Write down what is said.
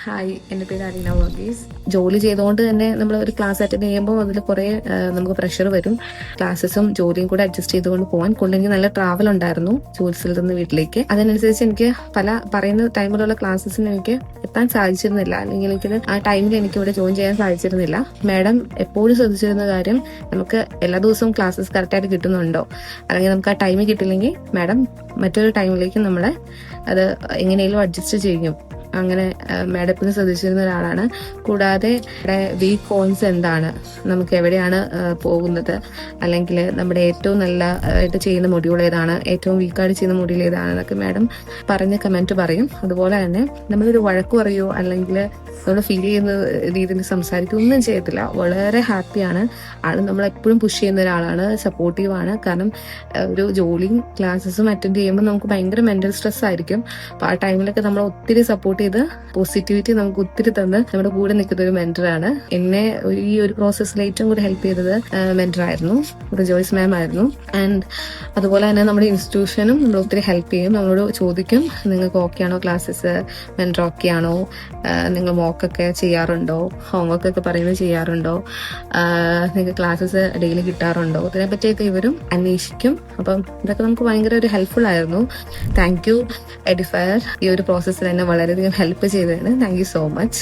Hi, എൻ്റെ പേര് അലീന വർഗീസ്. ജോലി ചെയ്തുകൊണ്ട് തന്നെ നമ്മൾ ഒരു ക്ലാസ് അറ്റൻഡ് ചെയ്യുമ്പോൾ അതിൽ കുറേ നമുക്ക് പ്രഷർ വരും. ക്ലാസ്സസും ജോലിയും കൂടെ അഡ്ജസ്റ്റ് ചെയ്തുകൊണ്ട് പോകാൻ കൊണ്ടെങ്കിൽ നല്ല ട്രാവൽ ഉണ്ടായിരുന്നു ജോലി സ്ഥലത്ത് നിന്ന് വീട്ടിലേക്ക്. അതിനനുസരിച്ച് എനിക്ക് പല പറയുന്ന ടൈമിലുള്ള ക്ലാസ്സസിന് എനിക്ക് എത്താൻ സാധിച്ചിരുന്നില്ല, അല്ലെങ്കിൽ എനിക്ക് ആ ടൈമിൽ എനിക്ക് ഇവിടെ ജോയിൻ ചെയ്യാൻ സാധിച്ചിരുന്നില്ല. മാഡം എപ്പോഴും ശ്രദ്ധിച്ചിരുന്ന കാര്യം, നമുക്ക് എല്ലാ ദിവസവും ക്ലാസ്സസ് കറക്റ്റായിട്ട് കിട്ടുന്നുണ്ടോ, അല്ലെങ്കിൽ നമുക്ക് ആ ടൈമിൽ കിട്ടില്ലെങ്കിൽ മാഡം മറ്റൊരു ടൈമിലേക്ക് നമ്മളെ അത് എങ്ങനെയെങ്കിലും അഡ്ജസ്റ്റ് ചെയ്യും. അങ്ങനെ മാഡം എപ്പോഴും ശ്രദ്ധിച്ചിരുന്ന ഒരാളാണ്. കൂടാതെ ഇവിടെ വീക്ക് പോയിന്റ്സ് എന്താണ്, നമുക്ക് എവിടെയാണ് പോകുന്നത്, അല്ലെങ്കിൽ നമ്മുടെ ഏറ്റവും നല്ല ആയിട്ട് ചെയ്യുന്ന മൊഡ്യൂൾ ഏതാണ്, ഏറ്റവും വീക്കായിട്ട് ചെയ്യുന്ന മൊഡ്യൂൾ ഏതാണ് എന്നൊക്കെ മാഡം പറഞ്ഞ് കമൻറ്റ് പറയും. അതുപോലെ തന്നെ നമ്മളൊരു വഴക്ക് പറയുമോ അല്ലെങ്കിൽ നമ്മൾ ഫീൽ ചെയ്യുന്ന രീതിയിൽ സംസാരിക്കുക ഒന്നും ചെയ്യത്തില്ല. വളരെ ഹാപ്പിയാണ് ആൾ. നമ്മളെപ്പോഴും പുഷ് ചെയ്യുന്ന ഒരാളാണ്, സപ്പോർട്ടീവാണ്. കാരണം ഒരു ജോലിയും ക്ലാസ്സസും അറ്റൻഡ് ചെയ്യുമ്പോൾ നമുക്ക് ഭയങ്കര മെന്റൽ സ്ട്രെസ് ആയിരിക്കും. അപ്പോൾ ആ ടൈമിലൊക്കെ നമ്മൾ ഒത്തിരി സപ്പോർട്ട് ചെയ്ത് പോസിറ്റിവിറ്റി നമുക്ക് ഒത്തിരി തന്ന് നമ്മുടെ കൂടെ നിൽക്കുന്ന ഒരു മെന്ററാണ്. എന്നെ ഈ ഒരു പ്രോസസ്സിൽ ഏറ്റവും കൂടുതൽ ഹെൽപ്പ് ചെയ്തത് മെന്ററായിരുന്നു, റിജോയ്സ് മാം ആയിരുന്നു. ആൻഡ് അതുപോലെ തന്നെ നമ്മുടെ ഇൻസ്റ്റിറ്റ്യൂഷനും നമ്മൾ ഒത്തിരി ഹെൽപ്പ് ചെയ്യും. നമ്മളോട് ചോദിക്കും, നിങ്ങൾക്ക് ഓക്കെ ആണോ ക്ലാസ്സസ്, മെന്റർ ഓക്കെ ആണോ, നിങ്ങൾ മോക്കൊക്കെ ചെയ്യാറുണ്ടോ, ഹോംവർക്ക് ഒക്കെ പറയുന്നത് ചെയ്യാറുണ്ടോ, നിങ്ങൾക്ക് ക്ലാസ്സസ് ഡെയിലി കിട്ടാറുണ്ടോ, ഇതിനെപ്പറ്റിയൊക്കെ ഇവരും അന്വേഷിക്കും. അപ്പം ഇതൊക്കെ നമുക്ക് ഭയങ്കര ഒരു ഹെൽപ്ഫുൾ ആയിരുന്നു. താങ്ക് യു എഡിഫയർ, ഈ ഒരു പ്രോസസ്സിൽ എന്നെ വളരെയധികം ഹെൽപ്പ് ചെയ്തതിന് താങ്ക് യു സോ മച്ച്.